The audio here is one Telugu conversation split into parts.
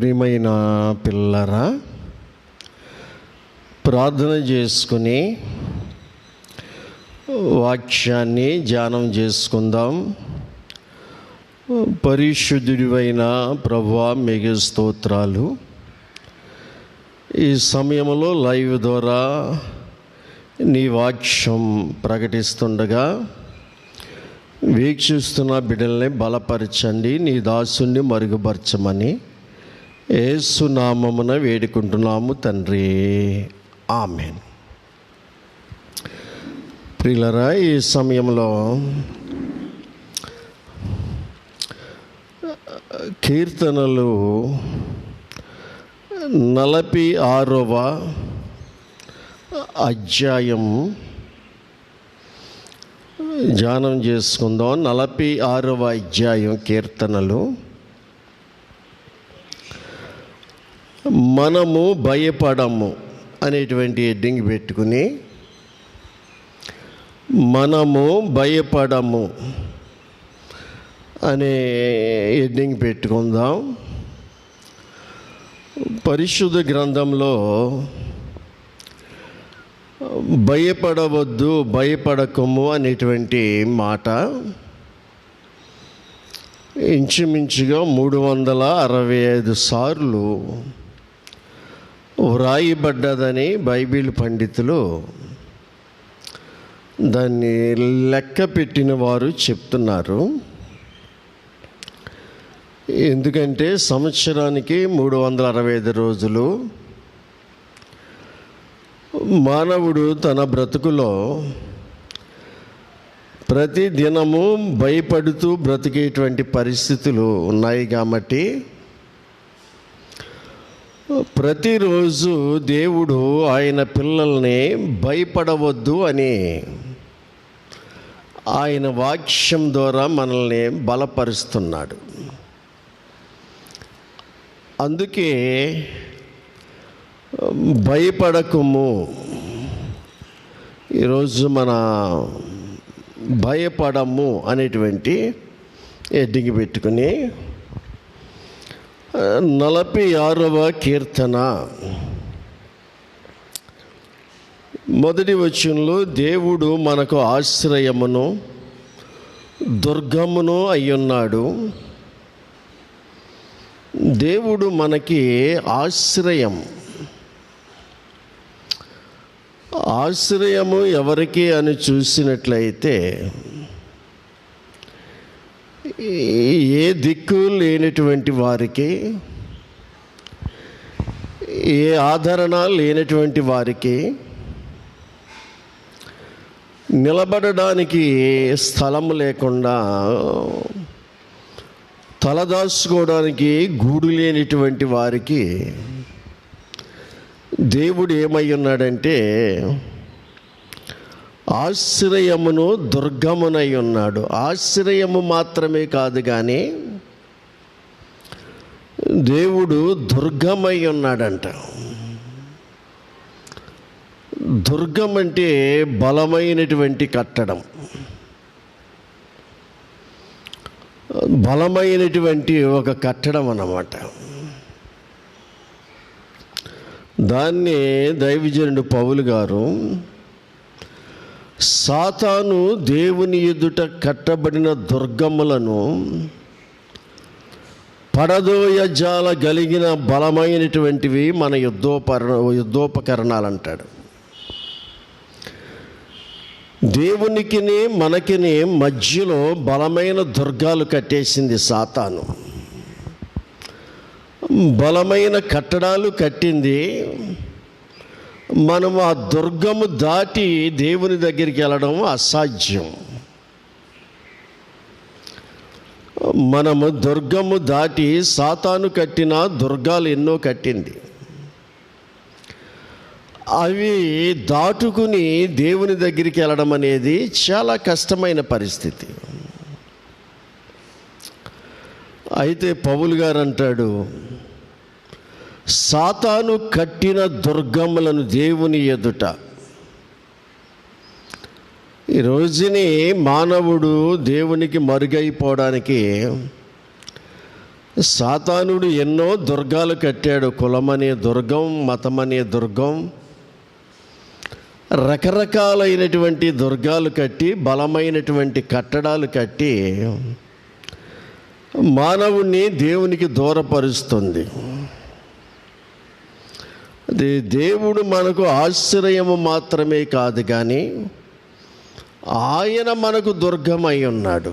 ప్రియమైన పిల్లరా, ప్రార్థన చేసుకుని వాక్యాన్ని ధ్యానం చేసుకుందాం. పరిశుద్ధుడివైన ప్రభువా, మీకు స్తోత్రాలు. ఈ సమయంలో లైవ్ ద్వారా నీ వాక్యం ప్రకటిస్తుండగా వీక్షిస్తున్న బిడ్డల్ని బలపరచండి, నీ దాసుని మరుగుపరచమని యేసు నామమున వేడుకుంటున్నాము తండ్రి, ఆమేన్. ప్రియులారా, ఈ సమయంలో కీర్తనలు 46వ అధ్యాయం ధ్యానం చేసుకుందాం. 46వ అధ్యాయం కీర్తనలు. మనము భయపడము అనేటువంటి హెడ్డింగ్ పెట్టుకుని మనము భయపడము అనే హెడ్డింగ్ పెట్టుకుందాం. పరిశుద్ధ గ్రంథంలో భయపడవద్దు, భయపడకము అనేటువంటి మాట ఇంచుమించుగా 365 సార్లు వ్రాయబడ్డదని బైబిల్ పండితులు దాన్ని లెక్క పెట్టిన వారు చెప్తున్నారు. ఎందుకంటే సంవత్సరానికి 365 రోజులు మానవుడు తన బ్రతుకులో ప్రతి దినము భయపడుతూ బ్రతికేటువంటి పరిస్థితులు ఉన్నాయి. కాబట్టి ప్రతిరోజు దేవుడు ఆయన పిల్లల్ని భయపడవద్దు అని ఆయన వాక్యం ద్వారా మనల్ని బలపరుస్తున్నాడు. అందుకే భయపడకము. ఈరోజు మన భయపడము అనేటువంటి హెడ్డింగ్ పెట్టుకుని 46వ కీర్తన మొదటి వచనంలో, దేవుడు మనకు ఆశ్రయమును దుర్గమును అయ్యున్నాడు. దేవుడు మనకి ఆశ్రయము ఎవరికి అని చూసినట్లయితే, ఏ దిక్కు లేనటువంటి వారికి, ఏ ఆదరణ లేనటువంటి వారికి, నిలబడడానికి స్థలము లేకుండా తలదాచుకోవడానికి గూడు లేనిటువంటి వారికి దేవుడు ఏమై ఉన్నాడంటే ఆశ్రయమును దుర్గమునై ఉన్నాడు. ఆశ్రయము మాత్రమే కాదు కానీ దేవుడు దుర్గమై ఉన్నాడంట. దుర్గం అంటే బలమైనటువంటి కట్టడం, బలమైనటువంటి ఒక కట్టడం అన్నమాట. దాన్ని దైవజనుడు పౌలు గారు సాతాను దేవుని ఎదుట కట్టబడిన దుర్గములను పడదోయజాల కలిగిన బలమైనటువంటివి మన యుద్ధోపకరణాలు అంటాడు. దేవునికిని మనకిని మధ్యలో బలమైన దుర్గాలు కట్టేసింది సాతాను. బలమైన కట్టడాలు కట్టింది. మనం ఆ దుర్గము దాటి దేవుని దగ్గరికి వెళ్ళడం అసాధ్యం. మనము దుర్గము దాటి సాతాను కట్టిన దుర్గాలు ఎన్నో కట్టింది. అవి దాటుకుని దేవుని దగ్గరికి వెళ్ళడం అనేది చాలా కష్టమైన పరిస్థితి. అయితే పౌలు గారు అంటాడు, సాతాను కట్టిన దుర్గములను దేవుని ఎదుట. ఈ రోజుని మానవుడు దేవునికి మరుగైపోవడానికి సాతానుడు ఎన్నో దుర్గాలు కట్టాడు. కులమనే దుర్గం, మతమనే దుర్గం, రకరకాలైనటువంటి దుర్గాలు కట్టి, బలమైనటువంటి కట్టడాలు కట్టి మానవుణ్ణి దేవునికి దూరపరుస్తుంది. అది దేవుడు మనకు ఆశ్రయము మాత్రమే కాదు, కానీ ఆయన మనకు దుర్గమై ఉన్నాడు.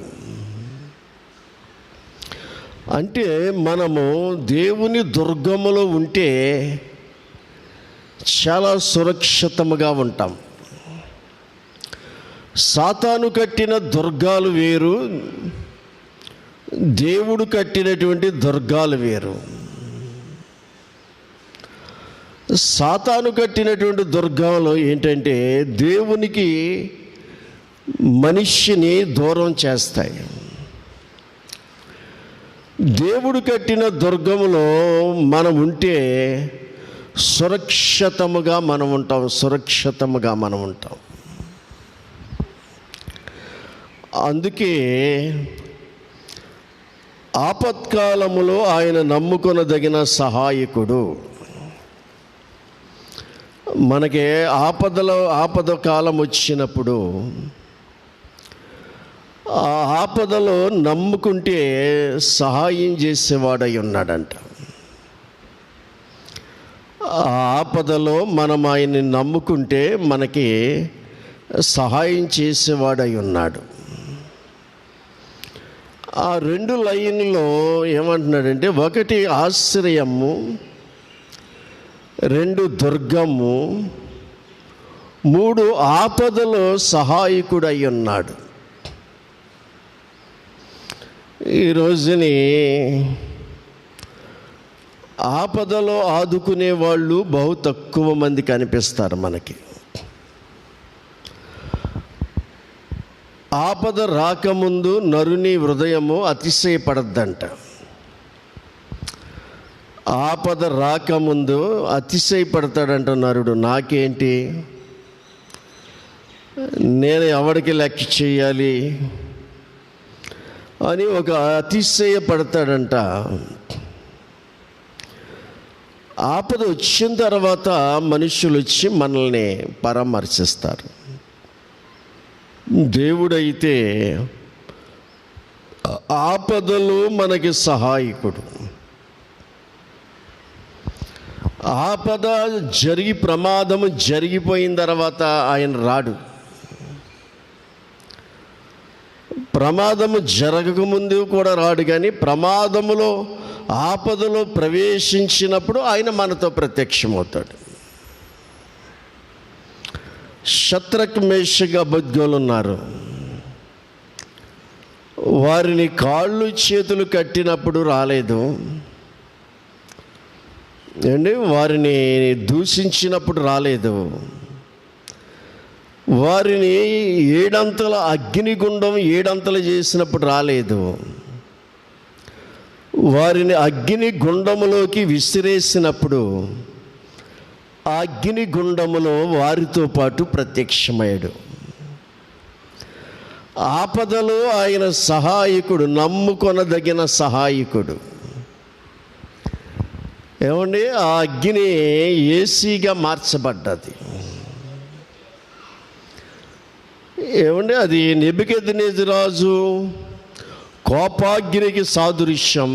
అంటే మనము దేవుని దుర్గములో ఉంటే చాలా సురక్షితముగా ఉంటాం. సాతాను కట్టిన దుర్గాలు వేరు, దేవుడు కట్టినటువంటి దుర్గాలు వేరు. సాతాను కట్టినటువంటి దుర్గాలు ఏంటంటే దేవునికి మనిషిని దూరం చేస్తాయి. దేవుడు కట్టిన దుర్గములో మనం ఉంటే సురక్షితముగా మనం ఉంటాం. అందుకే ఆపత్కాలములో ఆయన నమ్ముకొనదగిన సహాయకుడు. మనకి ఆపద కాలం వచ్చినప్పుడు ఆ ఆపదలో నమ్ముకుంటే సహాయం చేసేవాడై ఉన్నాడంట. ఆ ఆపదలో మనం ఆయన్ని నమ్ముకుంటే మనకి సహాయం చేసేవాడై ఉన్నాడు. ఆ 2 లైన్లో ఏమంటున్నాడంటే, 1 ఆశ్రయము, 2 దుర్గము, 3 ఆపదలో సహాయకుడై ఉన్నాడు. ఈ రోజుని ఆపదలో ఆదుకునే వాళ్ళు బహు తక్కువ మంది కనిపిస్తారు మనకి. ఆపద రాకముందు నరుని హృదయము అతిశయపడద్దంట. ఆపద రాకముందు అతిశయపడతాడంట నరుడు. నాకేంటి, నేను ఎవరికి లెక్క చేయాలి అని ఒక అతిశయపడతాడంట. ఆపద వచ్చిన తర్వాత మనుషులు వచ్చి మనల్ని పరామర్శిస్తారు. దేవుడైతే ఆపదలో మనకి సహాయకుడు. ఆపద ప్రమాదము జరిగిపోయిన తర్వాత ఆయన రాడు. ప్రమాదము జరగకముందు కూడా రాడు, కానీ ప్రమాదములో ఆపదలో ప్రవేశించినప్పుడు ఆయన మనతో ప్రత్యక్షమవుతాడు. శత్రక్, మేషక్, అబేద్నెగోలు ఉన్నారు. వారిని కాళ్ళు చేతులు కట్టినప్పుడు రాలేదు అండి, వారిని దూషించినప్పుడు రాలేదు, వారిని 7 అంతల అగ్నిగుండం 7 అంతలు చేసినప్పుడు రాలేదు, వారిని అగ్ని గుండములోకి విసిరేసినప్పుడు ఆ అగ్ని గుండములో వారితో పాటు ప్రత్యక్షమయ్యాడు. ఆపదలో ఆయన సహాయకుడు, నమ్ముకొనదగిన సహాయకుడు. ఏమండి, ఆ అగ్ని ఏసీగా మార్చబడ్డది. ఏమండి, అది నెబుకద్నెజరు కోపాగ్నికి సాదృశ్యం.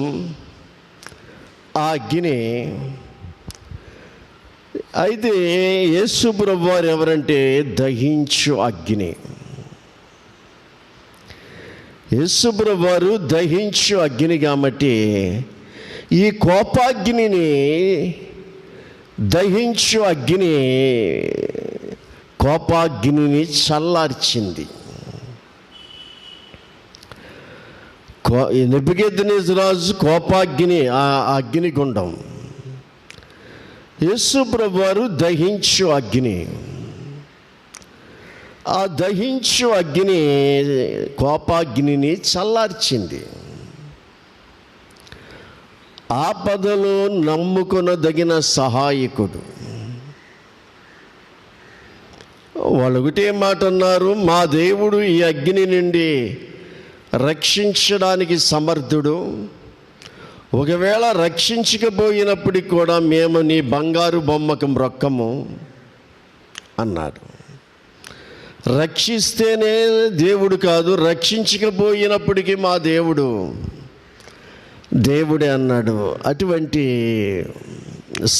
ఆ అగ్ని అయితే యేసు ప్రభువారు ఎవరంటే దహించు అగ్ని. యేసు ప్రభువారు దహించు అగ్ని కాబట్టి ఈ కోపాగ్నిని దహించు అగ్ని కోపాగ్నిని చల్లార్చింది. నెబుకద్నెజరు కోపాగ్ని, ఆ అగ్నిగుండం. యేసు ప్రభువారు దహించు అగ్ని. ఆ దహించు అగ్ని కోపాగ్నిని చల్లార్చింది. ఆపదలో నమ్ముకొనదగిన సహాయకుడు. వాళ్ళు ఒకటే మాట అన్నారు, మా దేవుడు ఈ అగ్ని నుండి రక్షించడానికి సమర్థుడు, ఒకవేళ రక్షించకపోయినప్పటికి కూడా మేము నీ బంగారు బొమ్మకు మ్రొక్కము అన్నాడు. రక్షిస్తేనే దేవుడు కాదు, రక్షించకపోయినప్పటికీ మా దేవుడే అన్నాడు. అటువంటి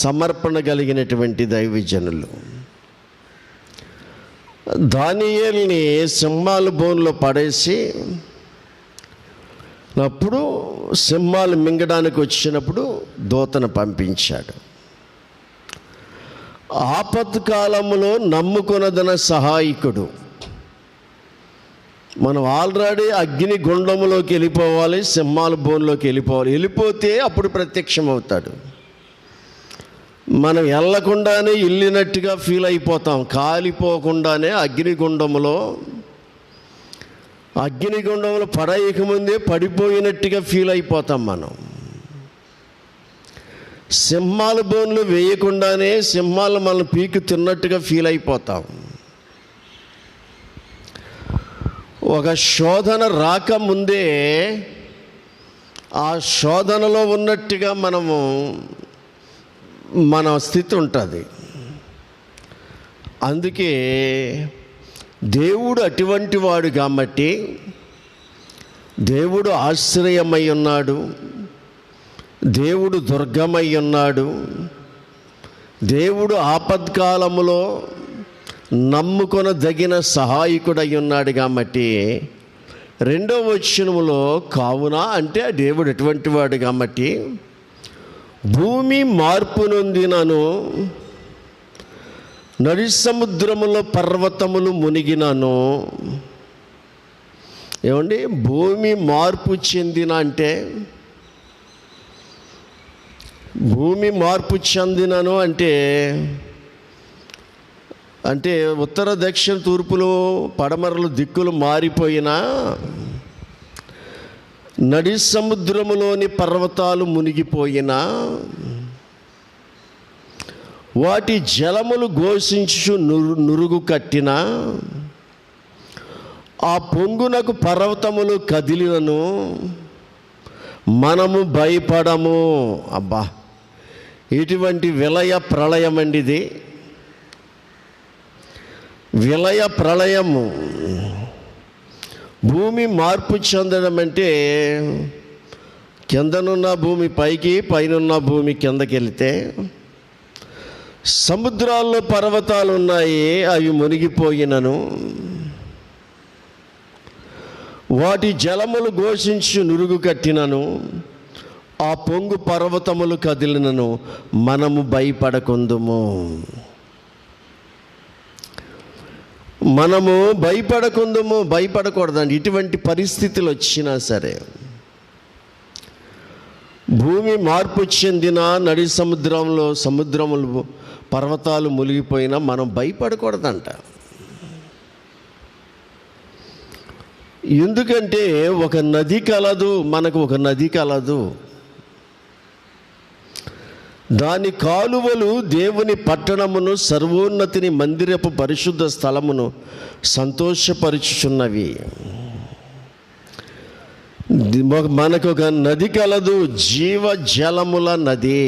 సమర్పణ కలిగినటువంటి దైవజనులు. దానియేలుని సింహాల బోన్లో పడేసి అప్పుడు సింహాలు మింగడానికి వచ్చినప్పుడు దూతను పంపించాడు. ఆపత్కాలంలో నమ్ముకొనదన సహాయకుడు. మనం ఆల్రెడీ అగ్ని గుండంలోకి వెళ్ళిపోవాలి, సింహాల బోన్లోకి వెళ్ళిపోతే అప్పుడు ప్రత్యక్షమవుతాడు. మనం వెళ్ళకుండానే వెళ్ళినట్టుగా ఫీల్ అయిపోతాం. కాలిపోకుండానే అగ్నిగుండంలో పడేయకముందే పడిపోయినట్టుగా ఫీల్ అయిపోతాం. మనం సింహాల బోన్లు వేయకుండానే సింహాలు మనం పీకు తిన్నట్టుగా ఫీల్ అయిపోతాం. ఒక శోధన రాకముందే ఆ శోధనలో ఉన్నట్టుగా మన స్థితి ఉంటుంది. అందుకే దేవుడు అటువంటి వాడు కాబట్టి దేవుడు ఆశ్రయమై ఉన్నాడు, దేవుడు దుర్గమై ఉన్నాడు, దేవుడు ఆపత్కాలములో నమ్ముకొనదగిన సహాయకుడై ఉన్నాడు. కాబట్టి 2వ వచనములో కావున అంటే దేవుడు ఎటువంటి వాడు కాబట్టి భూమి మార్పు నొందినను, నడి సముద్రములో పర్వతములు మునిగినను. ఏమండి, భూమి మార్పు చెందిన అంటే భూమి మార్పు చెందినను అంటే ఉత్తర దక్షిణ తూర్పులు పడమరలు దిక్కులు మారిపోయినా, నడి సముద్రములోని పర్వతాలు మునిగిపోయినా, వాటి జలములు ఘోషించు నురుగు కట్టినా, ఆ పొంగునకు పర్వతములు కదిలినను మనము భయపడము. అబ్బా, ఇటువంటి విలయ ప్రళయం అండి ఇది. విలయ ప్రళయము. భూమి మార్పు చెందడం అంటే కిందనున్న భూమి పైకి, పైనున్న భూమి కిందకి వెళితే, సముద్రాల్లో పర్వతాలు ఉన్నాయి, అవి మునిగిపోయినను, వాటి జలములు ఘోషించు నురుగు కట్టినను, ఆ పొంగు పర్వతములు కదిలినను మనము భయపడకుందుము. మనము భయపడకూడదండి. ఇటువంటి పరిస్థితులు వచ్చినా సరే, భూమి మార్పు చెందిన, నడి సముద్రములు పర్వతాలు మునిగిపోయినా మనం భయపడకూడదంట. ఎందుకంటే ఒక నది కలదు, మనకు ఒక నది కలదు. దాని కాలువలు దేవుని పట్టణమును, సర్వోన్నతిని, మందిరపు పరిశుద్ధ స్థలమును సంతోషపరుచుచున్నవి. మనకు ఒక నది కలదు, జీవ జలముల నది.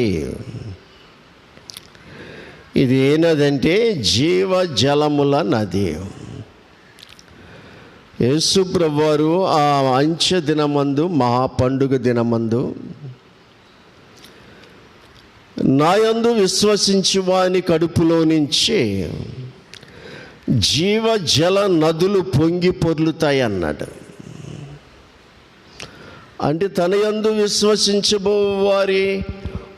ఇది ఏ నది అంటే జీవ జలముల నది. యేసు ప్రభువారు ఆ అంచె దినమందు, మహాపండుగ దినమందు, నాయందు విశ్వసించి వాని కడుపులో నుంచి జీవ జల నదులు పొంగి పొర్లుతాయి అన్నాడు. అంటే తన యందు విశ్వసించబో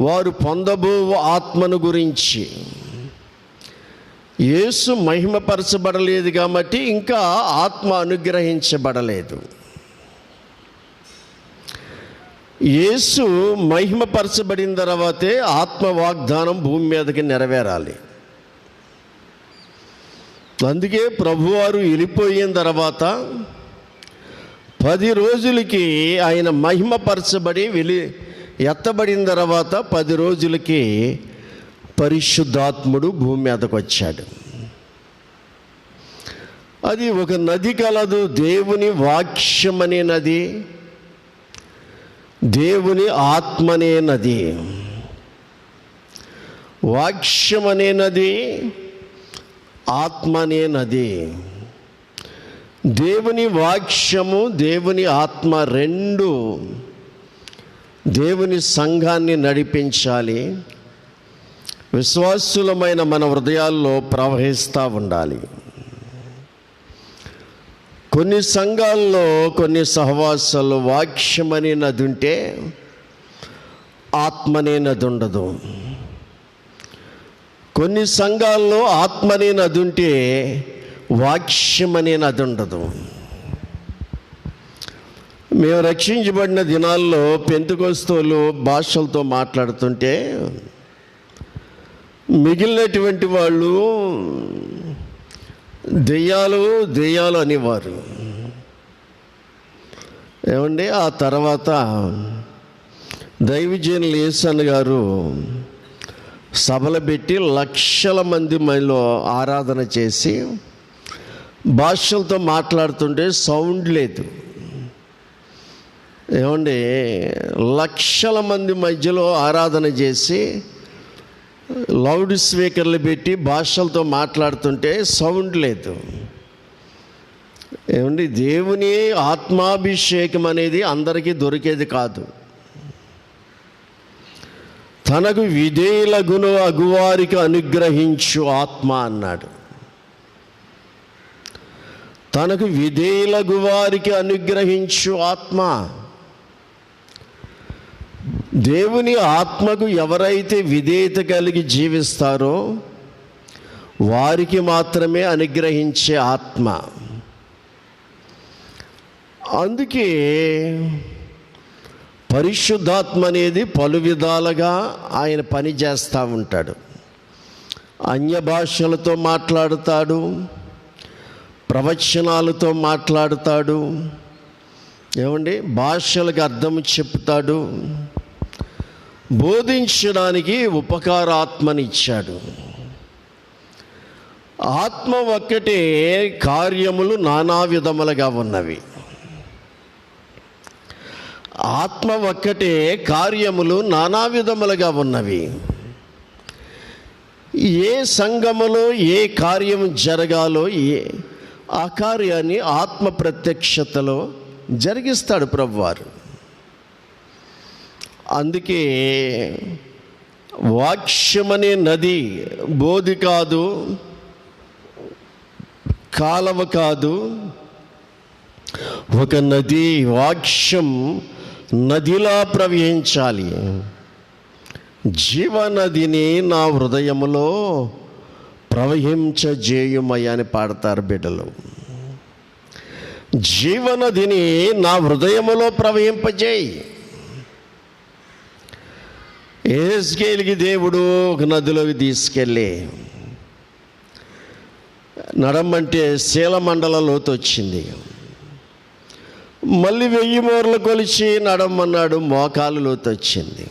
వారు పొందబో ఆత్మను గురించి. యేసు మహిమపరచబడలేదు కాబట్టి ఇంకా ఆత్మ అనుగ్రహించబడలేదు. యేసు మహిమపరచబడిన తర్వాతే ఆత్మ వాగ్దానం భూమి మీదకి నెరవేరాలి. అందుకే ప్రభువారు వెళ్ళిపోయిన తర్వాత 10 రోజులకి ఆయన మహిమపరచబడి ఎత్తబడిన తర్వాత 10 రోజులకి పరిశుద్ధాత్ముడు భూమి మీదకు వచ్చాడు. అది ఒక నది కలదు, దేవుని వాక్యం అనే నది. దేవుని ఆత్మనే నది, వాక్యమనే నది, ఆత్మనే నది. దేవుని వాక్యము, దేవుని ఆత్మ రెండు దేవుని సంఘాన్ని నడిపించాలి. విశ్వాసులమైన మన హృదయాల్లో ప్రవహిస్తూ ఉండాలి. కొన్ని సంఘాల్లో, కొన్ని సహవాసాల్లో వాక్యమనే నది ఉంటే ఆత్మనే నది ఉండదు. కొన్ని సంఘాల్లో ఆత్మనే నది ఉంటే వాక్యమనే నది ఉండదు. మేము రక్షించబడిన దినాల్లో పెంతెకొస్తేలు భాషలతో మాట్లాడుతుంటే మిగిలినటువంటి వాళ్ళు దెయ్యాలు అనేవారు. ఏమండి, ఆ తర్వాత దైవజనులు యేసన్న గారు సభలు పెట్టి లక్షల మంది మధ్యలో ఆరాధన చేసి భాషలతో మాట్లాడుతుంటే సౌండ్ లేదు. ఏమండి, లక్షల మంది మధ్యలో ఆరాధన చేసి లౌడ్ స్పీకర్లు పెట్టి భాషలతో మాట్లాడుతుంటే సౌండ్ లేదు. ఏమండి, దేవుని ఆత్మాభిషేకం అనేది అందరికీ దొరికేది కాదు. తనకు విధేయులగును అగువారికి అనుగ్రహించు ఆత్మ అన్నాడు. తనకు విధేయులగు వారికి అనుగ్రహించు ఆత్మ. దేవుని ఆత్మకు ఎవరైతే విధేయత కలిగి జీవిస్తారో వారికి మాత్రమే అనుగ్రహించే ఆత్మ. అందుకే పరిశుద్ధాత్మ అనేది పలు విధాలుగా ఆయన పని చేస్తూ ఉంటాడు. అన్య భాషలతో మాట్లాడుతాడు, ప్రవచనాలతో మాట్లాడుతాడు, ఏమండి భాషలకు అర్థం చెప్తాడు, బోధించడానికి ఉపకారాత్మనిచ్చాడు. ఆత్మ ఒక్కటే, కార్యములు నానా విధములుగా ఉన్నవి. ఆత్మ ఒక్కటే, కార్యములు నానా విధములుగా ఉన్నవి. ఏ సంఘములో ఏ కార్యం జరగాలో ఆ కార్యాన్ని ఆత్మ ప్రత్యక్షతలో జరిగిస్తాడు ప్రభువారు. అందుకే వాక్యమనే నది బోధి కాదు, కాలవ కాదు, ఒక నది. వాక్యం నదిలా ప్రవహించాలి. జీవనదిని నా హృదయములో ప్రవహించజేయుమయ్య అని పాడతారు బిడ్డలు. జీవనదిని నా హృదయములో ప్రవహింపజేయి. యెహెజ్కేలుకి దేవుడు ఒక నదిలోకి తీసుకెళ్ళి నడమంటే శీలమండల లోతు వచ్చింది. మళ్ళీ 1000 మూరలు కొలిచి నడమన్నాడు, మోకాలు లోతు వచ్చింది.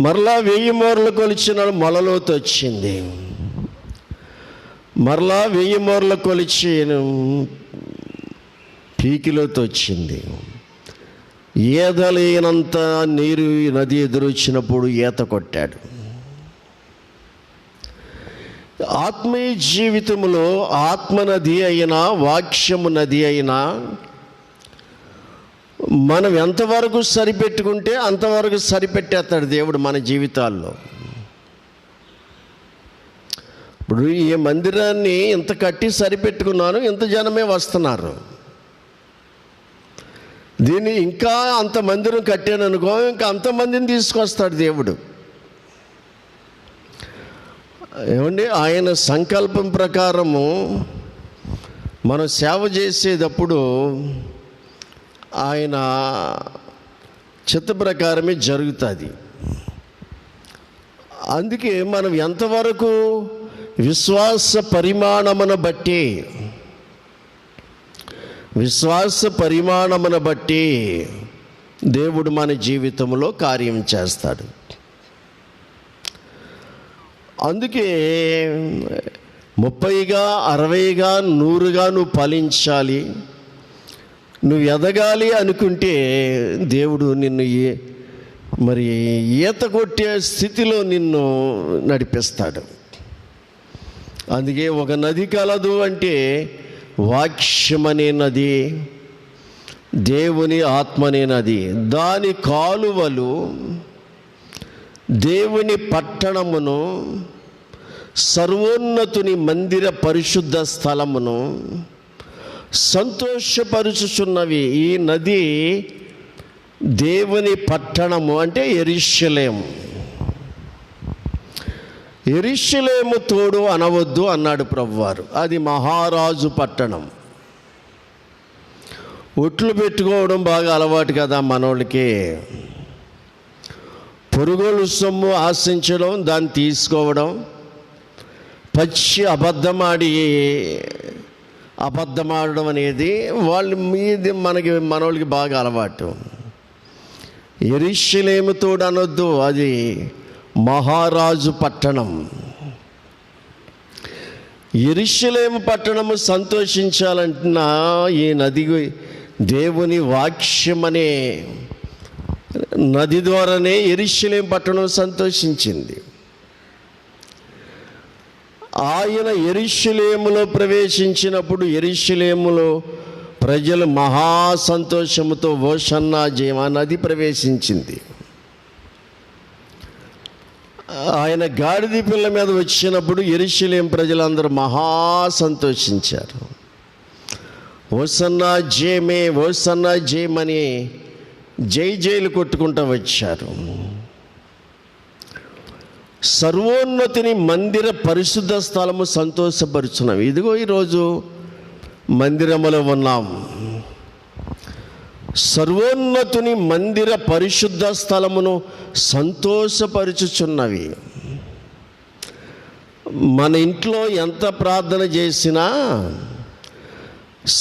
మరలా 1000 మూరలు కొలిచినాడు, మొలలోతు వచ్చింది. మరలా 1000 మూరలు కొలిచి పీకిలోతు వచ్చింది. ఈదలేనంత నీరు నది ఎదురొచ్చినప్పుడు ఈత కొట్టాడు. ఆత్మీయ జీవితంలో ఆత్మ నది అయినా వాక్యము నది అయినా మనం ఎంతవరకు సరిపెట్టుకుంటే అంతవరకు సరిపెట్టేస్తాడు దేవుడు మన జీవితాల్లో. ఇప్పుడు ఈ మందిరాన్ని ఇంత కట్టి సరిపెట్టుకున్నాను, ఇంత జనమే వస్తున్నారు. దీన్ని ఇంకా అంత మందిరం కట్టాను అనుకో, ఇంకా అంతమందిని తీసుకొస్తాడు దేవుడు. ఏమండి, ఆయన సంకల్పం ప్రకారము మనం సేవ చేసేటప్పుడు ఆయన చిత్త ప్రకారమే జరుగుతుంది. అందుకే మనం ఎంతవరకు విశ్వాస పరిమాణమును బట్టి దేవుడు మన జీవితంలో కార్యం చేస్తాడు. అందుకే 30గా 60గా 100గా నువ్వు ఫలించాలి. నువ్వు ఎదగాలి అనుకుంటే దేవుడు నిన్ను మరి ఈత కొట్టే స్థితిలో నిన్ను నడిపిస్తాడు. అందుకే ఒక నది కలదు అంటే వాక్యమనే నది, దేవుని ఆత్మనే నది, దాని కాలువలు దేవుని పట్టణమును, సర్వోన్నతుని మందిర పరిశుద్ధ స్థలమును సంతోషపరుచుచున్నవి. ఈ నది దేవుని పట్టణము అంటే యెరూషలేము. యెరూషలేము తోడు అనవద్దు అన్నాడు ప్రభువారు. అది మహారాజు పట్టణం. ఒట్లు పెట్టుకోవడం బాగా అలవాటు కదా మనోళ్ళకి. పొరుగులు సొమ్ము ఆశించడం, దాన్ని తీసుకోవడం, పచ్చి అబద్ధమాడడం అనేది మనోళ్ళకి బాగా అలవాటు. యెరూషలేము తోడు అనొద్దు, అది మహారాజు పట్టణం. యెరూషలేము పట్టణము సంతోషించాలంటున్నా ఈ నది దేవుని వాక్యం అనే నది ద్వారానే యెరూషలేము పట్టణం సంతోషించింది. ఆయన యెరూషలేములో ప్రవేశించినప్పుడు యెరూషలేములో ప్రజలు మహా సంతోషముతో హోషన్నా జయమా నది ప్రవేశించింది. ఆయన గాడిద పిల్ల మీద వచ్చినప్పుడు యెరూషలేము ప్రజలందరూ మహా సంతోషించారు. హోసన్నా జయమే, హోసన్నా జయమని జైలు కొట్టుకుంటూ వచ్చారు. సర్వోన్నతిని మందిర పరిశుద్ధ స్థలము సంతోషపరుచున్నాం. ఇదిగో ఈరోజు మందిరములో ఉన్నాం. సర్వోన్నతుని మందిర పరిశుద్ధ స్థలమును సంతోషపరుచుచున్నవి. మన ఇంట్లో ఎంత ప్రార్థన చేసినా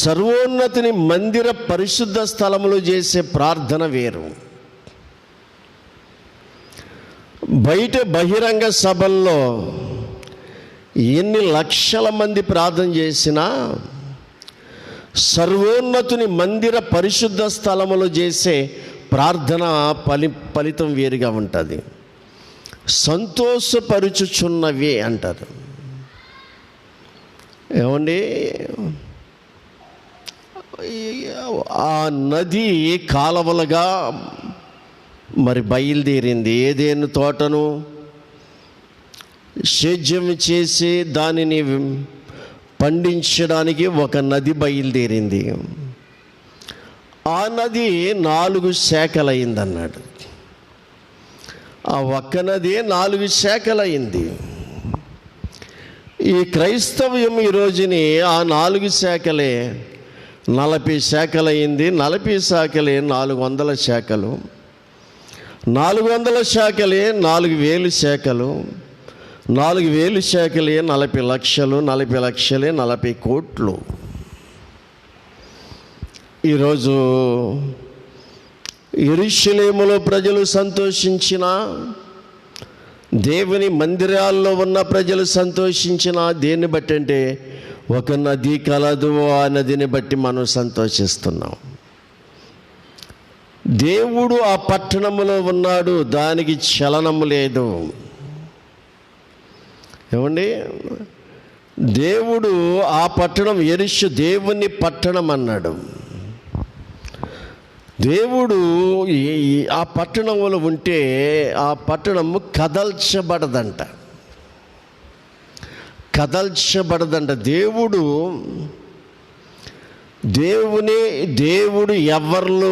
సర్వోన్నతిని మందిర పరిశుద్ధ స్థలములో చేసే ప్రార్థన వేరు. బయట బహిరంగ సభల్లో ఎన్ని లక్షల మంది ప్రార్థన చేసినా సర్వోన్నతుని మందిర పరిశుద్ధ స్థలములో చేసే ప్రార్థన ఫలితం వేరుగా ఉంటుంది. సంతోషపరుచుచున్నవి అంటారు. ఏమండి, ఆ నది కాలవలుగా మరి బయలుదేరింది. ఏదేను తోటను సేద్యం చేసి దానిని పండించడానికి ఒక నది బయలుదేరింది. ఆ నది 4 శాఖలైందన్నాడు. ఆ ఒక్క నది 4 శాఖలైంది. ఈ క్రైస్తవ్యం ఈ రోజుని ఆ 4 శాఖలే 40 శాఖలైంది. 40 శాఖలే 400 శాఖలు, 400 శాఖలే 4000 శాఖలు, 4000 శాఖలే 40 లక్షలు, 40 లక్షలే 40 కోట్లు. ఈరోజు యెరూషలేములో ప్రజలు సంతోషించిన, దేవుని మందిరాల్లో ఉన్న ప్రజలు సంతోషించిన దేన్ని బట్టి అంటే ఒక నది కలదు, ఆ నదిని బట్టి మనం సంతోషిస్తున్నాం. దేవుడు ఆ పట్టణములో ఉన్నాడు, దానికి చలనము లేదు. ఏమండి, దేవుడు ఆ పట్టణం దేవుని పట్టణం అన్నాడు. దేవుడు ఆ పట్టణంలో ఉంటే ఆ పట్టణము కదల్చబడదంట. దేవుడు ఎవరిలో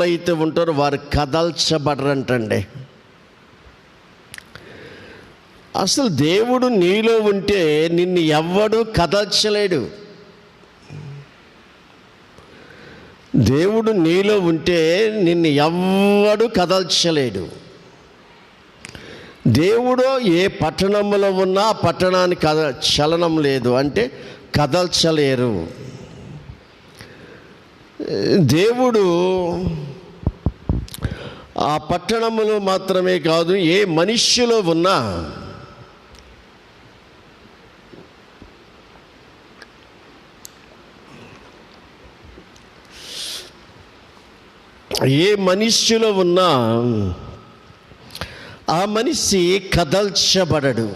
అయితే ఉంటారో వారు కదల్చబడరంటండి. అసలు దేవుడు నీలో ఉంటే నిన్ను ఎవ్వడు కదల్చలేడు. దేవుడు నీలో ఉంటే నిన్ను ఎవ్వడు కదల్చలేడు. దేవుడు ఏ పట్టణంలో ఉన్నా ఆ పట్టణానికి చలనం లేదు, అంటే కదల్చలేరు. దేవుడు ఆ పట్టణంలో మాత్రమే కాదు, ఏ మనిషిలో ఉన్నా ఏ మనిషిలో ఉన్నా ఆ మనిషి కదల్చబడడు.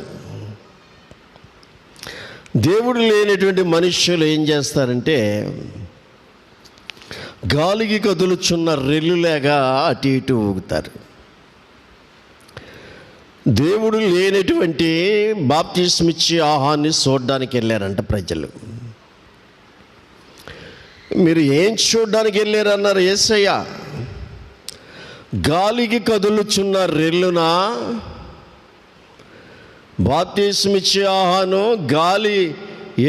దేవుడు లేనటువంటి మనుష్యులు ఏం చేస్తారంటే గాలికి కదులుచున్న రెల్లులాగా అటు ఇటు ఊగుతారు. దేవుడు లేనటువంటి బాప్తిస్మిచ్చి ఆహాన్ని చూడడానికి వెళ్ళారంట ప్రజలు. మీరు ఏం చూడడానికి వెళ్ళారన్నారు? యేసయ్య గాలికి కదులుచున్న రెల్లున బాప్తిస్మిచ్చి ఆహాను గాలి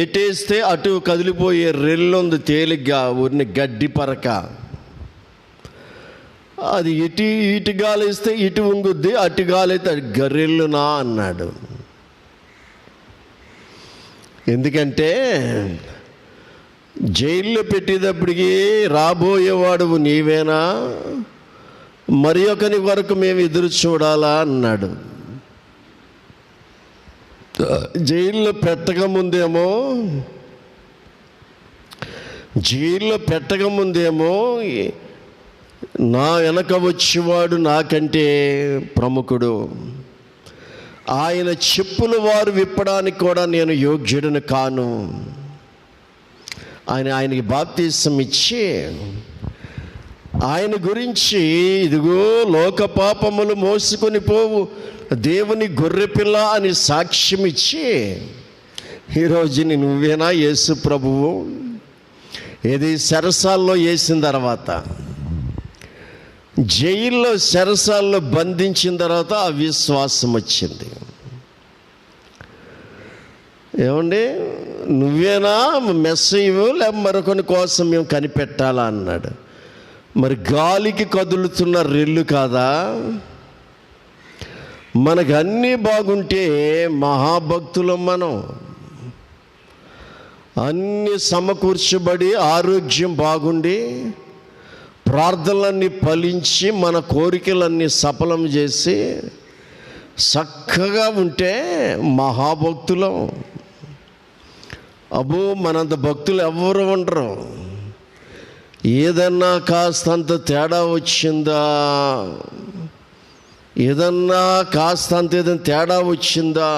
ఎటేస్తే అటు కదిలిపోయే రెల్లుంది తేలిగ్గా ఊరిని గడ్డి పరక. అది ఇటు గాలి వేస్తే ఇటు ఉంగుద్ది, అటు గాలి అయితే గర్రెల్లునా అన్నాడు. ఎందుకంటే జైల్లో పెట్టేటప్పటికి రాబోయేవాడు నీవేనా, మరి ఒకని వరకు మేము ఎదురు చూడాలా అన్నాడు. జైల్లో పెట్టకముందేమో నా వెనక వచ్చేవాడు నాకంటే ప్రముఖుడు, ఆయన చెప్పులు వారు విప్పడానికి కూడా నేను యోగ్యుడిని కాను. ఆయనకి బాప్తిసం ఇచ్చి ఆయన గురించి ఇదిగో లోక పాపములు మోసుకొని పోవు దేవుని గొర్రెపిల్ల అని సాక్ష్యం ఇచ్చి ఈరోజు నువ్వేనా యేసు ప్రభువు? ఏది చెరసాల్లో వేసిన తర్వాత, జైల్లో చెరసాల్లో బంధించిన తర్వాత ఆ విశ్వాసం వచ్చింది. ఏమండి, నువ్వేనా మెస్సయ్యవు లేక మరొకని కోసం మేము కనిపెట్టాలా అన్నాడు. మరి గాలికి కదులుతున్న రెల్లు కాదా? మనకు అన్నీ బాగుంటే మహాభక్తులం మనం, అన్నీ సమకూర్చబడి ఆరోగ్యం బాగుండి ప్రార్థనలన్నీ ఫలించి మన కోరికలన్నీ సఫలం చేసి చక్కగా ఉంటే మహాభక్తులం. అబ్బో, మనంత భక్తులు ఎవరు ఉండరు. ఏదన్నా కాస్తంత తేడా వచ్చిందా, ఏదన్నా తేడా వచ్చిందా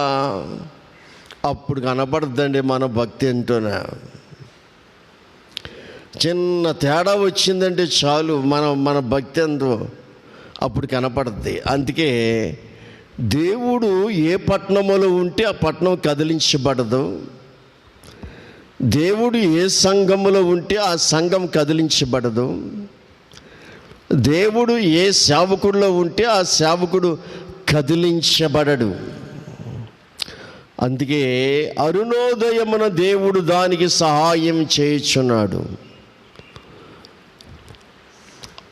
అప్పుడు కనపడద్దండి మన భక్తి అంటూనే. చిన్న తేడా వచ్చిందంటే చాలు మన భక్తి ఎంతో అప్పుడు కనపడుద్ది. అందుకే దేవుడు ఏ పట్టణంలో ఉంటే ఆ పట్టణం కదిలించబడదు, దేవుడు ఏ సంఘములో ఉంటే ఆ సంఘం కదిలించబడదు, దేవుడు ఏ సేవకుడిలో ఉంటే ఆ సేవకుడు కదిలించబడడు. అందుకే అరుణోదయమున దేవుడు దానికి సహాయం చేయుచున్నాడు.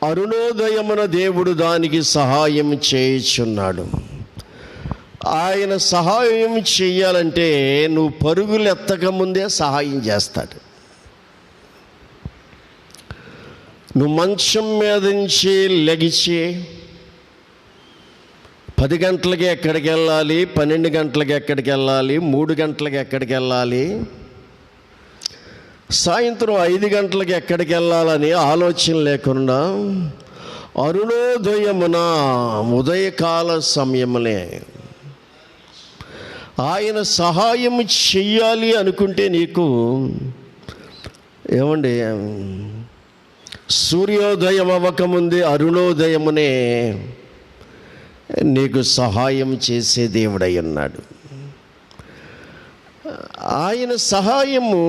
అరుణోదయమున దేవుడు దానికి సహాయం చేయుచున్నాడు. ఆయన సహాయం చెయ్యాలంటే నువ్వు పరుగులు ఎత్తకముందే సహాయం చేస్తాడు. నువ్వు మంచం మీద నుంచి లెగిచి 10 గంటలకి ఎక్కడికి వెళ్ళాలి, 12 గంటలకి ఎక్కడికి వెళ్ళాలి, 3 గంటలకి ఎక్కడికి వెళ్ళాలి, సాయంత్రం 5 గంటలకి ఎక్కడికి వెళ్ళాలని ఆలోచన లేకుండా అరుణోదయమున ఉదయకాల సమయములే ఆయన సహాయం చెయ్యాలి అనుకుంటే నీకు ఏమండి, సూర్యోదయం అవ్వకముందే అరుణోదయమునే నీకు సహాయం చేసే దేవుడై ఉన్నాడు. ఆయన సహాయము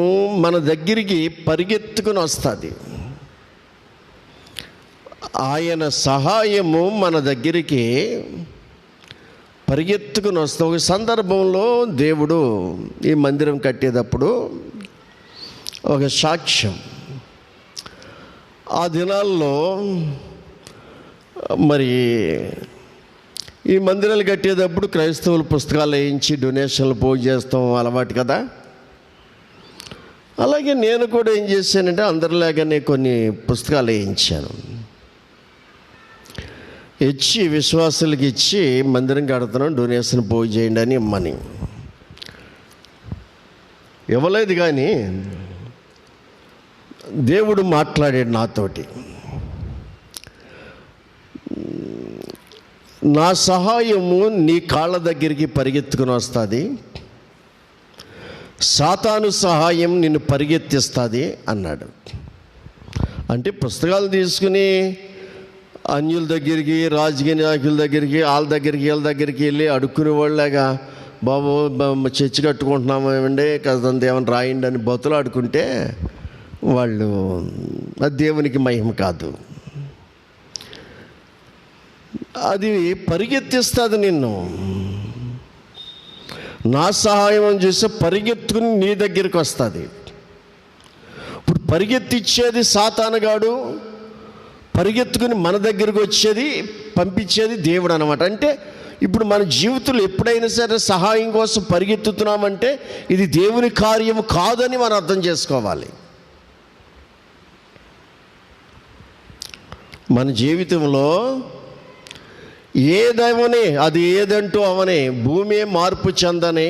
మన దగ్గరికి పరిగెత్తుకుని వస్తుంది. ఆయన సహాయము మన దగ్గరికి పరిగెత్తుకుని వస్తాం. ఒక సందర్భంలో దేవుడు ఈ మందిరం కట్టేటప్పుడు ఒక సాక్ష్యం, ఆ దినాల్లో మరి ఈ మందిరాలు కట్టేటప్పుడు క్రైస్తవులు పుస్తకాలు వేయించి డొనేషన్లు పోగు చేస్తాం అలవాటు కదా. అలాగే నేను కూడా ఏం చేశానంటే అందరిలాగానే కొన్ని పుస్తకాలు వేయించాను. ఇచ్చి విశ్వాసులకి ఇచ్చి మందిరం కడుతున్నాం, డొనేషన్ పోగు చేయండి అని ఇమ్మని. ఇవ్వలేదు, కానీ దేవుడు మాట్లాడాడు నాతోటి. నా సహాయము నీ కాళ్ళ దగ్గరికి పరిగెత్తుకుని వస్తుంది, సాతాను సహాయం నిన్ను పరిగెత్తిస్తుంది అన్నాడు. అంటే పుస్తకాలు తీసుకుని అన్యుల దగ్గరికి, రాజకీయ నాయకుల దగ్గరికి, వాళ్ళ దగ్గరికి వీళ్ళ దగ్గరికి వెళ్ళి అడుక్కునే వాళ్ళగా, బాబు చర్చి కట్టుకుంటున్నాము ఏమండి కాదంత ఏమైనా రాయండి అని బతులు ఆడుకుంటే వాళ్ళు అది దేవునికి మహిమ కాదు. అది పరిగెత్తిస్తుంది నిన్ను. నా సహాయం అని చూస్తే పరిగెత్తుకుని నీ దగ్గరికి వస్తుంది. ఇప్పుడు పరిగెత్తిచ్చేది సాతానుగాడు, పరిగెత్తుకుని మన దగ్గరికి వచ్చేది పంపించేది దేవుడు అన్నమాట. అంటే ఇప్పుడు మన జీవితంలో ఎప్పుడైనా సరే సహాయం కోసం పరిగెత్తుతున్నామంటే ఇది దేవుని కార్యము కాదని మనం అర్థం చేసుకోవాలి. మన జీవితంలో ఏదవని అది ఏదంటూ అవని, భూమి మార్పు చెందని,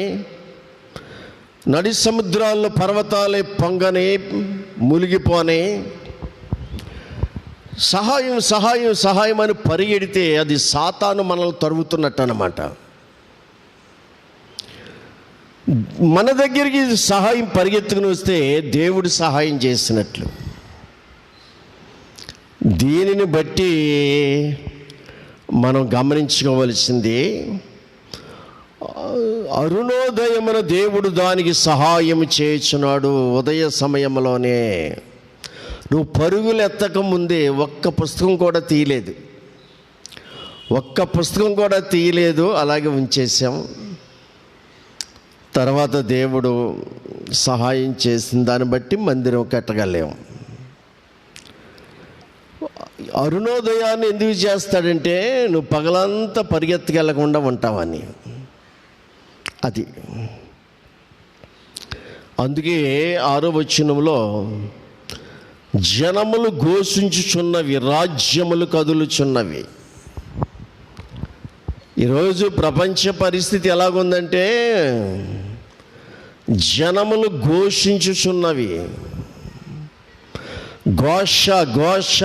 నడి సముద్రాల్లో పర్వతాలే పొంగని మునిగిపోని, సహాయం సహాయం సహాయం అని పరిగెడితే అది సాతాను మనల్ని తరుముతున్నట్టు అన్నమాట. మన దగ్గరికి సహాయం పరిగెత్తుకుని వస్తే దేవుడు సహాయం చేసినట్లు. దీనిని బట్టి మనం గమనించుకోవలసింది, అరుణోదయమున దేవుడు దానికి సహాయం చేయుచున్నాడు. ఉదయ సమయంలోనే నువ్వు పరుగులు ఎత్తక ముందే ఒక్క పుస్తకం కూడా తీయలేదు, అలాగే ఉంచేసాం. తర్వాత దేవుడు సహాయం చేసిన దాన్ని బట్టి మందిరం కట్టగలేము. అరుణోదయాన్ని ఎందుకు చేస్తాడంటే నువ్వు పగలంతా పరిగెత్తగలకుండా ఉంటావని. అది అందుకే 6వ వచనంలో జనములు ఘోషించుచున్నవి, రాజ్యములు కదులుచున్నవి. ఈరోజు ప్రపంచ పరిస్థితి ఎలాగుందంటే జనములు ఘోషించుచున్నవి, ఘోష.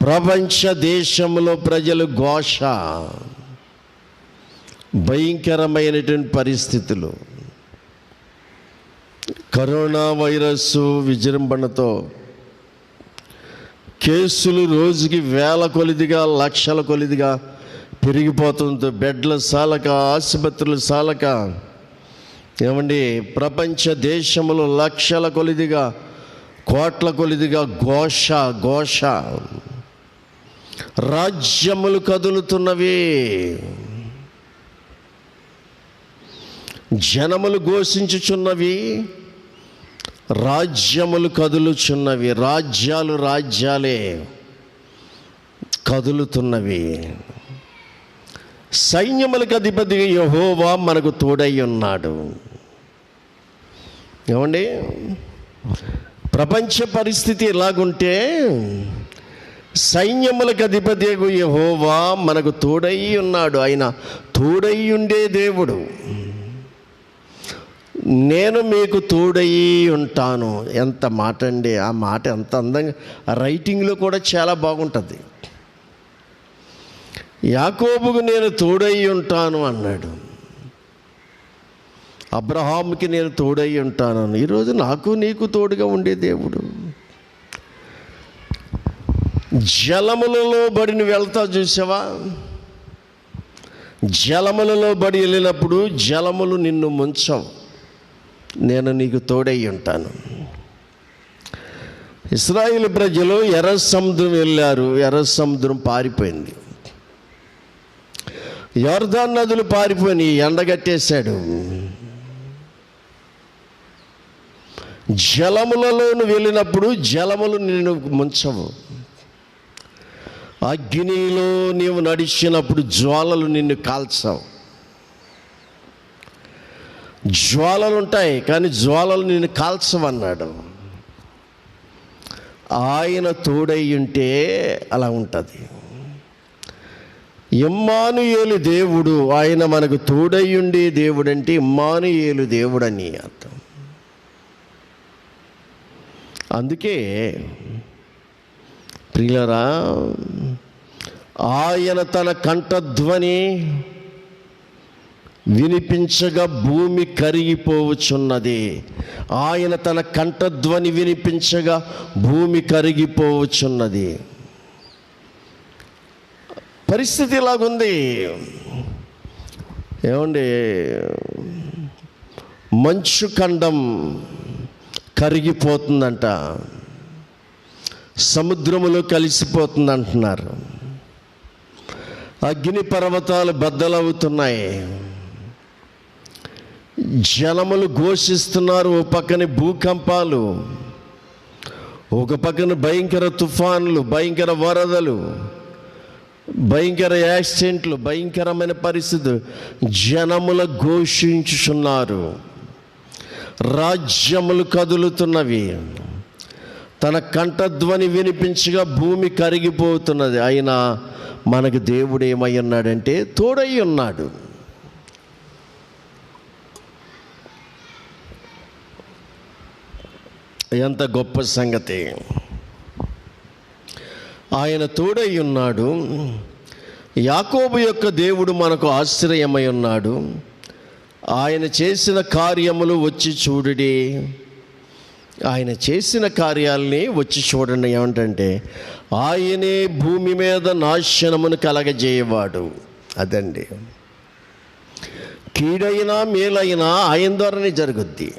ప్రపంచ దేశంలో ప్రజలు ఘోష, భయంకరమైనటువంటి పరిస్థితులు. కరోనా వైరస్ విజృంభణతో కేసులు రోజుకి వేల కొలిదిగా, లక్షల కొలిదిగా పెరిగిపోతుంది. బెడ్ల సాలక, ఆసుపత్రులు సాలక, ఏమండి ప్రపంచ దేశంలో లక్షల కొలిదిగా, కోట్ల కొలిదిగా ఘోష. రాజ్యములు కదులుతున్నవి, జనములు ఘోషించుచున్నవి, రాజ్యములు కదులుచున్నవి. రాజ్యాలే కదులుతున్నవి. సైన్యములకు అధిపతి యెహోవా మనకు తోడై ఉన్నాడు. ఏమండి ప్రపంచ పరిస్థితి ఎలాగుంటే సైన్యములకు అధిపతి యెహోవా మనకు తోడై ఉన్నాడు. ఆయన తోడై ఉండే దేవుడు. నేను మీకు తోడై ఉంటాను. ఎంత మాట అండి! ఆ మాట ఎంత అందంగా, రైటింగ్లో కూడా చాలా బాగుంటుంది. యాకోబుకు నేను తోడై ఉంటాను అన్నాడు, అబ్రహాముకి నేను తోడై ఉంటాను. ఈరోజు నాకు నీకు తోడుగా ఉండే దేవుడు. జలములలో బడి నువ్వు వెళ్తా చూసావా? జలములలో బడి వెళ్ళినప్పుడు జలములు నిన్ను ముంచవు, నేను నీకు తోడై ఉంటాను. ఇశ్రాయేలు ప్రజలు ఎర్ర సముద్రం వెళ్ళారు, ఎర్ర సముద్రం పారిపోయింది. యోర్దాను నదులు పారిపోయి ఎండగట్టేశాడు. జలములలో వెళ్ళినప్పుడు జలములు నిన్ను ముంచవు. అగ్నిలో నీవు నడిచినప్పుడు జ్వాలలు నిన్ను కాల్చవు. జ్వాలలు ఉంటాయి కానీ జ్వాలలు నిన్ను కాల్చవన్నాడు. ఆయన తోడై ఉంటే అలా ఉంటుంది. ఇమ్మానుయేలు దేవుడు, ఆయన మనకు తోడై ఉండే దేవుడు అంటే ఇమ్మానుయేలు దేవుడు అని అర్థం. అందుకే ప్రియులారా, ఆయన తన కంఠధ్వని వినిపించగా భూమి కరిగిపోవచ్చున్నది. ఆయన తన కంఠధ్వని వినిపించగా భూమి కరిగిపోవచ్చున్నది. పరిస్థితి ఇలాగుంది. ఏమండి, మంచు ఖండం కరిగిపోతుందంట, సముద్రములో కలిసిపోతుందంటున్నారు. అగ్ని పర్వతాలు బద్దలవుతున్నాయి, జలములు ఘోషిస్తున్నారు. ఓ పక్కన భూకంపాలు, ఒక పక్కన భయంకర తుఫాన్లు, భయంకర వరదలు, భయంకర యాక్సిడెంట్లు, భయంకరమైన పరిస్థితులు. జనముల ఘోషించుచున్నారు, రాజ్యములు కదులుతున్నవి. తన కంఠధ్వని వినిపించగా భూమి కరిగిపోతున్నది. అయినా మనకు దేవుడు ఏమై ఉన్నాడంటే తోడై ఉన్నాడు. ఎంత గొప్ప సంగతి! ఆయన తోడై ఉన్నాడు. యాకోబు యొక్క దేవుడు మనకు ఆశ్రయమై ఉన్నాడు. ఆయన చేసిన కార్యములు వచ్చి చూడుడి. ఆయన చేసిన కార్యాలని వచ్చి చూడండి. ఏమంటే ఆయనే భూమి మీద నాశనమును కలగజేయవాడు. అదండి, కీడైనా మేలైనా ఆయన ద్వారానే జరుగుద్ది.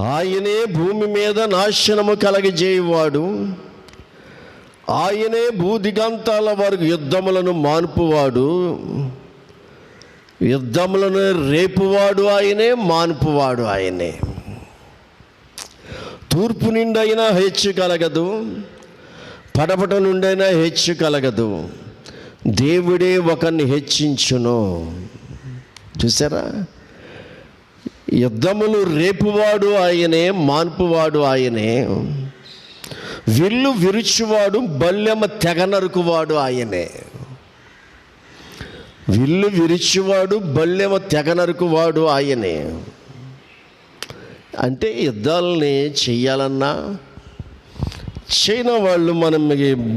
ఆయనే భూమి మీద నాశనము కలగజేయవాడు. ఆయనే భూదిగంతాల వరకు యుద్ధములను మాన్పువాడు. యుద్ధములను రేపువాడు ఆయనే, మాన్పువాడు ఆయనే. తూర్పు నుండైనా హెచ్చు కలగదు, పడపట నుండైనా హెచ్చు కలగదు. దేవుడే ఒకరిని హెచ్చించును. చూసారా? యుద్ధములు రేపువాడు ఆయనే, మాన్పువాడు ఆయనే. విల్లు విరుచువాడు, బల్లెమ తెగ నరుకువాడు ఆయనే. విల్లు విరిచివాడు, బల్లెమ తెగ నరుకువాడు ఆయనే. అంటే యుద్ధాలని చెయ్యాలన్నా చైనా వాళ్ళు మనం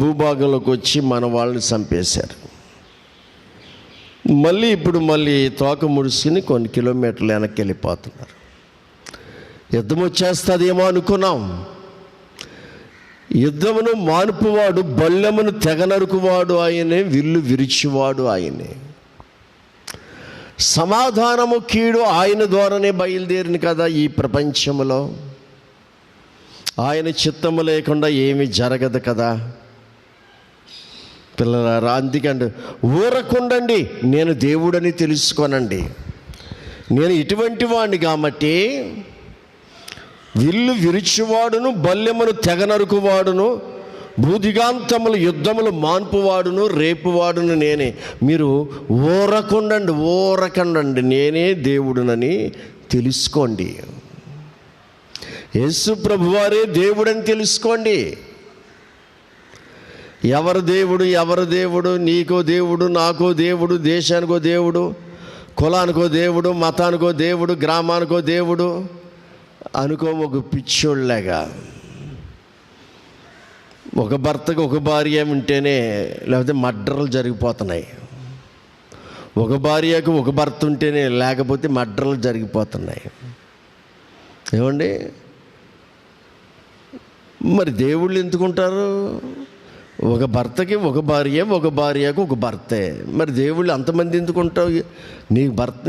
భూభాగంలోకి వచ్చి మన వాళ్ళని చంపేశారు. మళ్ళీ తోక ముడుచుకుని కొన్ని కిలోమీటర్లు వెనక్కి వెళ్ళిపోతున్నారు. యుద్ధం వచ్చేస్తుందేమో అనుకున్నాం. యుద్ధమును మానుపువాడు, బల్లెమును తెగ నరుకువాడు ఆయనే, విల్లు విరిచివాడు ఆయనే. సమాధానము కీడు ఆయన ద్వారానే బయలుదేరిన కదా ఈ ప్రపంచంలో. ఆయన చిత్తము లేకుండా ఏమీ జరగదు కదా పిల్లలారా. అందుకండి ఊరకుండండి, నేను దేవుడని తెలుసుకోనండి. నేను ఇటువంటి వాడిని కాబట్టి విల్లు విరిచివాడును, బల్లెమును తెగ నరుకువాడును, భూదిగాంతములు యుద్ధములు మాన్పువాడును, రేపువాడును నేనే. మీరు ఊరకండండి, నేనే దేవుడునని తెలుసుకోండి. యేసు ప్రభువారే దేవుడని తెలుసుకోండి. ఎవరు దేవుడు? నీకో దేవుడు, నాకో దేవుడు, దేశానికో దేవుడు, కులానికో దేవుడు, మతానికో దేవుడు, గ్రామానికో దేవుడు అనుకోమొక పిచ్చోళ్ళగా. ఒక భర్తకు ఒక భార్య ఉంటేనే లేకపోతే మర్డర్లు జరిగిపోతున్నాయి. ఒక భార్యకు ఒక భర్త ఉంటేనే లేకపోతే మర్డర్లు జరిగిపోతున్నాయి. ఏమండి, మరి దేవుళ్ళు ఎందుకుంటారు? ఒక భర్తకి ఒక భార్య, ఒక భార్యకు ఒక భర్తే. మరి దేవుళ్ళు అంతమంది ఎందుకుంటావు?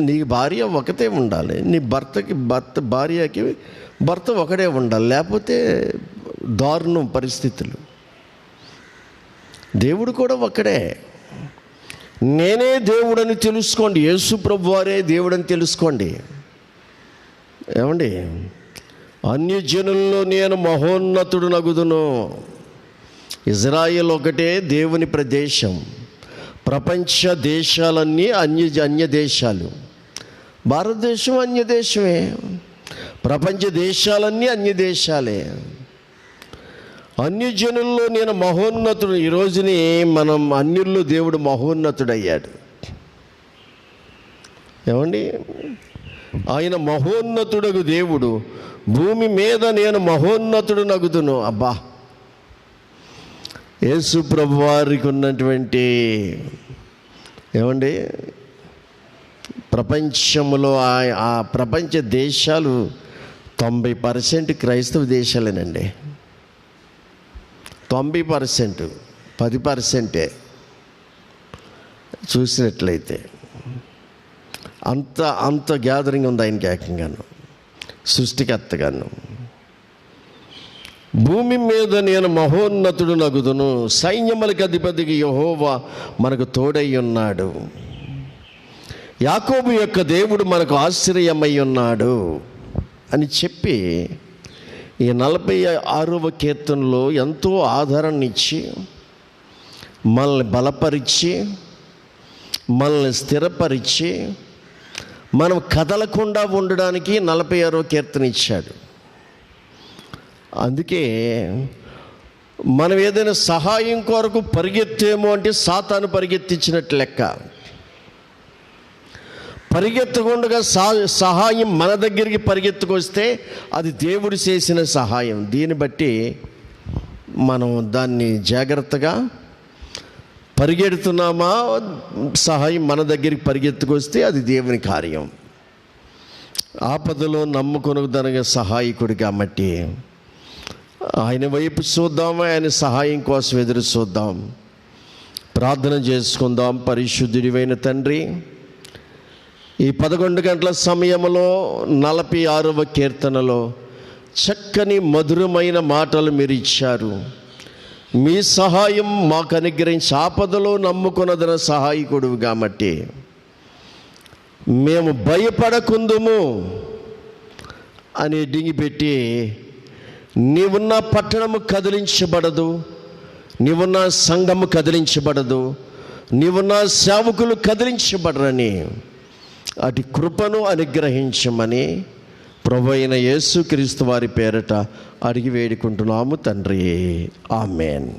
నీ భార్య ఒకటే ఉండాలి, నీ భార్యకి భర్త ఒకడే ఉండాలి, లేకపోతే దారుణం పరిస్థితులు. దేవుడు కూడా ఒక్కడే. నేనే దేవుడని తెలుసుకోండి. యేసు ప్రభువారే దేవుడని తెలుసుకోండి. ఏమండి, అన్యజనుల్లో నేను మహోన్నతుడు నగుదును. ఇజ్రాయేల్ ఒకటే దేవుని ప్రదేశం. ప్రపంచ దేశాలన్నీ అన్య దేశాలు. భారతదేశం అన్య దేశమే. ప్రపంచ దేశాలన్నీ అన్య దేశాలే. అన్యజనుల్లో నేను మహోన్నతుడు. ఈ రోజుని మనం అన్యుల్లో దేవుడు మహోన్నతుడయ్యాడు. ఏమండి, ఆయన మహోన్నతుడగు దేవుడు. భూమి మీద నేను మహోన్నతుడు నగుదును. అబ్బా, యేసు ప్రభు వారికి ఉన్నటువంటి ఏమండి ప్రపంచంలో ఆ ప్రపంచ దేశాలు 90% క్రైస్తవ దేశాలేనండి. 90%, 10% చూసినట్లయితే అంత గ్యాదరింగ్ ఉంది ఆయనకి ఏకంగాను, సృష్టికర్తగాను. భూమి మీద నేను మహోన్నతుడు నగుదును, సైన్యములకు అధిపతికి యెహోవా మనకు తోడై ఉన్నాడు, యాకోబు యొక్క దేవుడు మనకు ఆశ్రయమై ఉన్నాడు అని చెప్పి ఈ 46వ కీర్తనలో ఎంతో ఆదరణ ఇచ్చి మనల్ని బలపరిచి మనల్ని స్థిరపరిచి మనం కదలకుండా ఉండడానికి 46వ కీర్తన ఇచ్చాడు. అందుకే మనం ఏదైనా సహాయం కొరకు పరిగెత్తేమో అంటే సాతాను పరిగెత్తించినట్టు లెక్క. పరిగెత్తకుండా సహాయం మన దగ్గరికి పరిగెత్తుకొస్తే అది దేవుడు చేసిన సహాయం. దీన్ని బట్టి మనం దాన్ని జాగ్రత్తగా పరిగెడుతున్నామా, సహాయం మన దగ్గరికి పరిగెత్తుకొస్తే అది దేవుని కార్యం. ఆపదలో నమ్ముకొనదనగా సహాయకుడు కాబట్టి ఆయన వైపు చూద్దాం, ఆయన సహాయం కోసం ఎదురు చూద్దాం. ప్రార్థన చేసుకుందాం. పరిశుద్ధుడివైన తండ్రి, ఈ 11 గంటల సమయంలో 46వ కీర్తనలో చక్కని మధురమైన మాటలు మీరు ఇచ్చారు. మీ సహాయం మాకు అనుగ్రహించి ఆపదలో నమ్ముకున్నదన సహాయకుడు కాబట్టి మేము భయపడకుందుము అని డింగిపెట్టి, నీవున్న పట్టణము కదిలించబడదు, నీవున్న సంఘము కదిలించబడదు, నీవున్న సేవకులు కదిలించబడరని అటు కృపను అనుగ్రహించమని ప్రభువైన యేసుక్రీస్తు వారి పేరట అడిగి వేడుకుంటున్నాము తండ్రి. ఆమేన్.